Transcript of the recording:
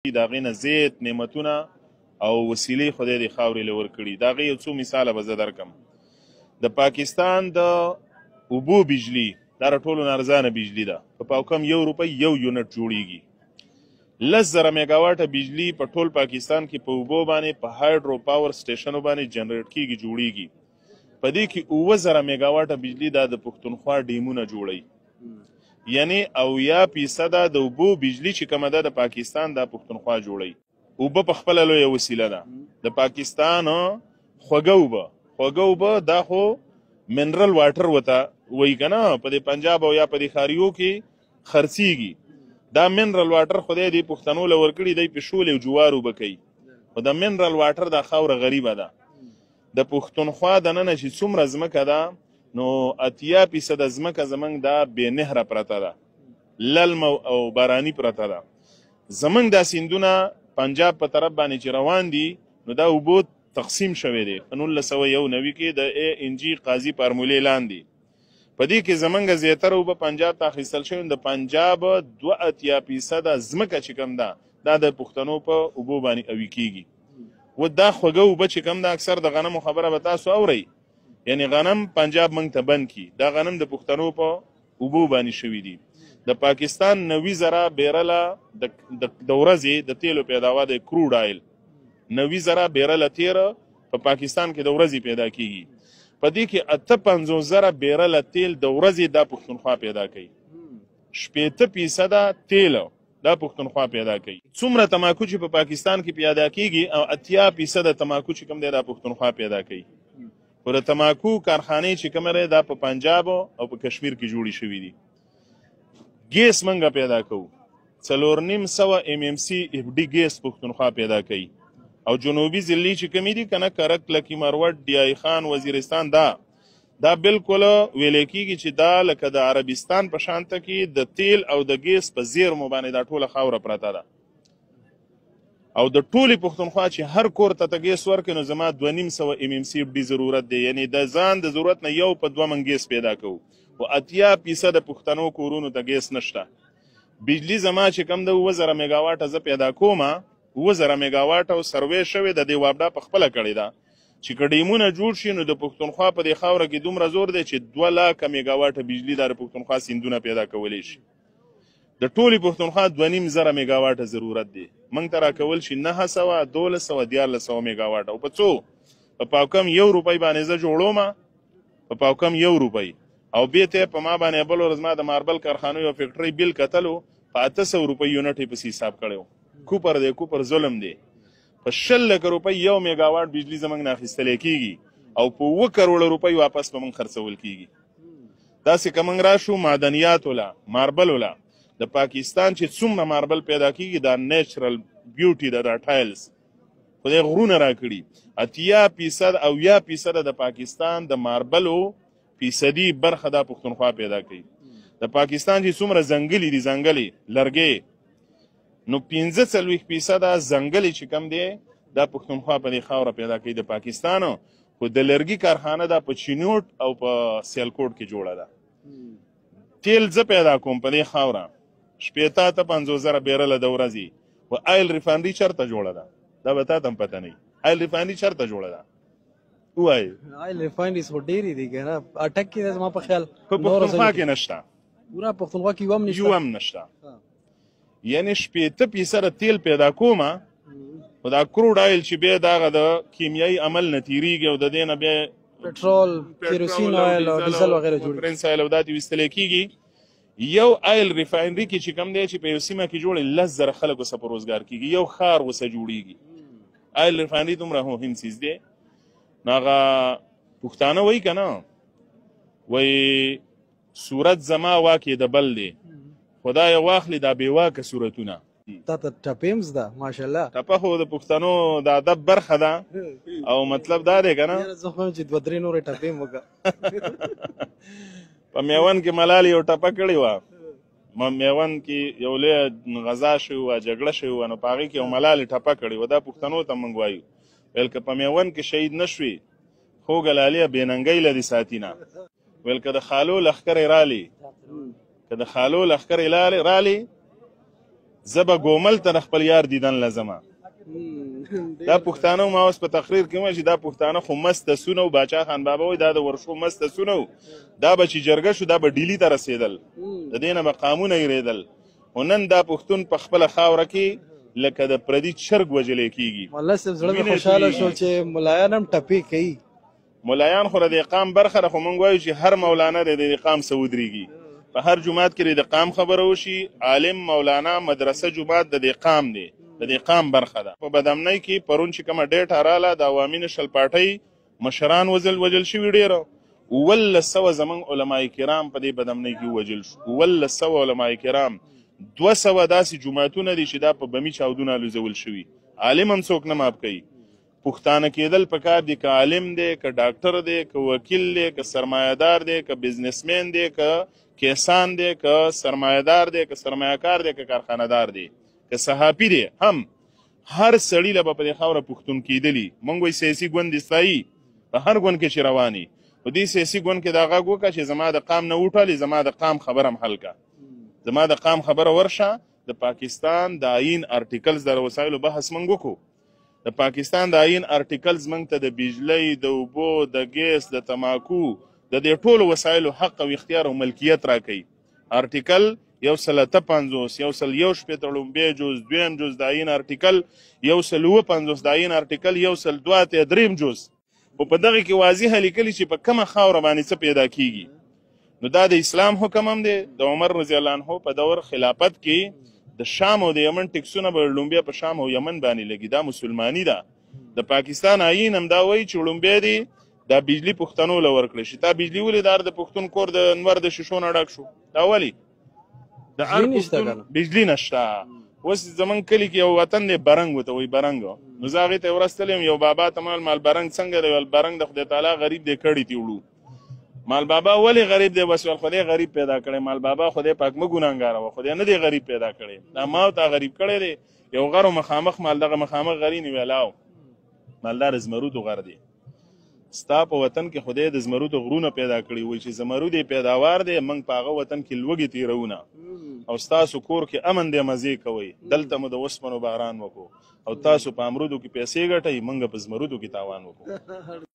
د هغې نه زیات نعمتونه او وسیلې خدای دې خاورې له ورکړي. د هغې یو څو مثاله به زه درکړم. د پاکستان د اوبو بجلي دا د ټولو نه ارزانه بجلي ده. په پاوکم 1 روپۍ 1 یونټ جوړیږي. 10,000 میګاواټه بجلي په ټول پاکستان کې په اوبو باندې په هایډرو پاور سټیشنو باندې جنریټ کیږي جوړیږي. په دې کې 9,000 میګاواټه بجلي دا د پښتونخوا ډیمونه جوړوي. یعنی 80% د اوبو بجلي چې کومه ده د پاکستان دا پښتونخوا جوړوي. اوبه په خپله لویه وسیله ده. د پاکستان خوږه اوبه دا خو منرل واټر ورته وایي که نه، په دې پنجاب او یا په دې ښاریو کې خرڅیږي. دا منرل واټر خدای دې پښتنو له ورکړي، دی په شولې او جوار اوبه کوي. خو د منرل واټر دا خاوره غریبه ده. د پښتونخوا دننه چې څومره ځمکه ده نو 80% ځمکه زمونږ دا بې نهره پرته ده، للم او باراني پرته ده. زمونږ دا سیندونه پنجاب په طرف باندې چې روان دي نو دا اوبو تقسیم شوی دی په 1991 کې د ANG قاضي فارمولې لاندې. په دې کې زمونږ زیاتره اوبه پنجاب ته اخیستل شوي. د پنجاب 82% ځمکه چې کوم ده دا د پښتنو په اوبو باندې اوي کیږي. و دا خوږه اوبه چې کوم ده اکثر د غنمو خبره به تاسو اورئ، یعنی غنم پنجاب موږ ته بند کی. دا غنم د پښتنو په اوبو باندې شوي دي. د پاکستان 90,000 بیرله د ورځې د تیلو پیداوار د کروډ آیل 90,000 بیرله تیل په پاکستان کې د ورځې پیدا کیږي. په دې کې 58,000 بیرله تیل د ورځې دا پښتونخوا پیدا کوي. 80% تیل دا پښتونخوا پیدا کوي. څومره تماکو چې په پاکستان کې پیدا کیږي او 80% تماکو چې کوم دی دا پښتونخوا پیدا کوي. خو د تماکو کارخانې چې کومه دی دا په پنجاب او په کشمیر کې جوړې شوي دي. ګیس منګه پیدا کوو 4,900 MMC FD ګیس پښتونخوا پیدا کوي. او جنوبي ضلعې چې کومې دي کنه کرک، لکی مروت، ډیای خان، وزیرستان دا بالکل ویلی کېږي چې دا لکه د عربستان په شانته کې د تیل او د ګیس په زیرمو باندې دا ټوله خاوره پرته ده. او د ټولې پښتونخوا چې هر کور ته ګیس ورکړي نو زما 2,500 MMC FD ضرورت دی. یعنی د ځان د ضرورت نه 1 په 2 من ګیس پیدا کوو. و 80% د پښتنو کورونو ته ګیس نشته. بجلی زما چې کم ده 9,000 میګاواټه زه پیدا کوم. 9,000 میګاواټه او سروې شوې د دې وابډا په خپله کړې ده چې که ډیمونه جوړ شي نو د پښتونخوا په دې خاوره کې دومره زور دی چې 2 لاکه میګاواټه بجلی دا د پښتونخوا سیندونه پیدا کولی شي. د ټولې پښتونخوا 2,500 میګاواټه ضرورت دی. موږ ته راکول شي 900 1200 1400 میګاواټه. او په څو په پاوکم 1 روپۍ باندې زه جوړوم، په پاوکم 1 روپۍ. او بیته په ما باندې بل ورځ ما د ماربل کارخانو یو فیکټرۍ بیل کتلو په 800 روپۍ یونټ یې پسې حساب کړی. کوپر دی، کوپر ظلم دی. په 60 لکه روپۍ 1 میګاواټ بجلی زموږ نه اخیستلی کېږي او په 2 کروړه روپۍ واپس به موږ خرڅول کېږي. داسې که موږ راشو معدنیات وله، ماربل وله، د پاکستان چې څومره ماربل پیدا کېږي دا نیچرل بیوټي ده، دا ټایلز خدای غرونه راکړي. 80% او 80% د پاکستان د ماربلو فیصدي برخه دا پښتونخوا پیدا کوي. د پاکستان چې څومره ځنګلي دي، ځنګلي لرګې، نو 45% ځنګلي چې کم دی دا پښتونخوا په دې خاوره پیدا کوي د پاکستان. خو د لرګي کارخانه دا په چینوټ او په سیالکوټ کې جوړه ده. تیل زه پیدا کوم په دې خاوره 50,000 بیرله د ورځې. و آیل ریفاینري چېرته جوړه ده دا به تا ته هم پته نه وي. آیل ریفاینري چېرته جوړه ده ووایي. آیل ریفاینري خو ډېرې دي که نه، اټک کې ده زما په خیال. په پښتونخوا کې نشته، پوره پښتونخوا کې یو هم نشته. یعنی 80% تیل پیدا کومه خو دا کروډ آیل چې بیا دغه د کیمیایي عمل نه تېرېږي او د دې نه بیا پټرول، کیروسین آیل او ډیزل وغیره جوړېږي، پرنس آیل او دا ترې ویستلی کېږي. یو آیل ریفاینري کې چې کوم دی چې په یو سیمه کې جوړې 10,000 خلک ورسه په روزګار کېږي، یو ښار ورسه جوړېږي. آیل ریفاینري دومره مهم څیز دی. نو هغه پښتانه وایي که نه، وایي صورت زما واکې د بل دی، خدای واخلي دا بې واکه صورتونه. تا ته ټپې هم زده ماشاءالله. ټپه خو د پښتنو د ادب برخه ده او مطلب دا دی که نه. زه خو چې 2-3 نورې ټپې هم وکړه. په میوند کې ملالۍ یو ټپه کړې وه. میوند کې یو لویه غذا شوې وه، جګړه شوې وه، نو په هغې کې یو ملالۍ ټپه کړې وه. دا پښتنو ته موږ وایو، ویل که په میوند کې شهید نه شوې خوږه لاليه بې ننګۍ له دې ساتي نه. ویل که د خالو لښکرې رالي، که د خالو لښکرې رالي زه به ګومل ته د خپل یار دیدن لزمه. دا پښتانه ما اوس په تقریر کې وایي چې دا پښتانه خو مسته سونه و. باچا خان بابا وایي دا د ورشو مسته سونه و، دا به چې جرګه شو دا به ډیلي ته رسېدل، د دې نه به قامونه یېرېدل. خو نن دا پښتون په خپله خاوره کې لکه د پردي چرګ وژلی کېږي. والله صاحب زړه مې خوشحاله شو چې ملایان هم ټپې کوي. ملایان خو د قام برخه ده، خو موږ وایو چې هر مولانا د قام څه ودرېږي. په هر جومات کې د قام خبره وشي، عالم مولانا مدرسه جومات د قام دی، د قام برخه ده. په بدامنۍ کې پرون چې کومه ډیټه رااله د عوامي نشل پارټۍ مشران وژل شوي ډېره. 1900 زموږ علماء کرام په دې بدامنۍ کې ووژل شو. 1900 علماء کرام، 200 داسې جوماتونه دي چې دا په بمي چاودونه الوزول شوي. عالم هم څوک نه ماف کوي. پښتانه کېدل پکار دي، که عالم دی، که ډاکټر دی، که وکیل دی، که سرمایه‌دار دی، که بزنسمین دی، که کیسان دی، که سرمایه‌دار دی، که سرمایه‌کار دی، که کارخانه‌دار دی، که صحافي دی، هم هر سړي له به په دې خاوره پښتون کېدلي. موږ وایي سیاسي ګوند استایي په هر ګوند کې چې رواني، په دې سیاسي ګوند کې دا غږ وکړه چې زما د قام نه وټالي، زما د قام خبره هم حل کړه، زما د قام خبره ورشه. د پاکستان د آئین ارټیکلز د وسایلو بحث موږ وکړو. د پاکستان د آئین ارټیکلز موږ ته د بجلی، د اوبو، د ګیس، د تماکو، د دې ټولو وسایلو حق او اختیار او ملکیت راکوي. ارټیکل 153، 161 لومبی جز، دویم جز د آئین ارټیکل 157 د آئین ارټیکل 102 دریم جز. خو په دغه کې واضح لیکلي چې په کومه خاوره باندې څه پیدا کیږي. نو دا د اسلام حکم هم دی. د عمر رضی الله عنه په دور خلافت کې د شام او د یمن ټکسونه به لومبیا په شام او یمن باندې لګي. دا مسلمانی ده. د پاکستان آئین هم دا وایي چې لومبیا دی دا بجلی پښتنو له ورکړی شي. دا بجلی ولې دار د پښتون کور د انور د شیشو نه ډک شو؟ دا ولې د هر پښتون بجلی نشته؟ اوس زمونږ کلي کې یو وطن دی برنګ ورته وایي، برنګ. نو زه هغې ته یې ورستلی یم، یو بابا ته مال برنګ څنګه دی؟ برنګ د خدای تعالی غریب دی کړي تی وړو. مال بابا ولې غریب دی؟ بس خدای غریب پیدا کړی. مال بابا خدای پاک مه ګناهګاره و، خدای نه دی غریب پیدا کړی، دا ما او تا غریب کړی دی. یو غر مخامخ مال دغه مخامخ غري نه ویلاو، مالدار زمرودو غر دی. ستا په وطن کې خدای د زمرودو غرونه پیدا کړي، وایي چې زمرود یې پیداوار دی، موږ په هغه وطن کې لوږې تېروونه او ستاسو کور کې امن دی، مزې کوئ. دلته مو د وسپنو باران وکړو او تاسو په امرودو کې پیسې ګټئ، موږ په زمرودو کې تاوان وکړو.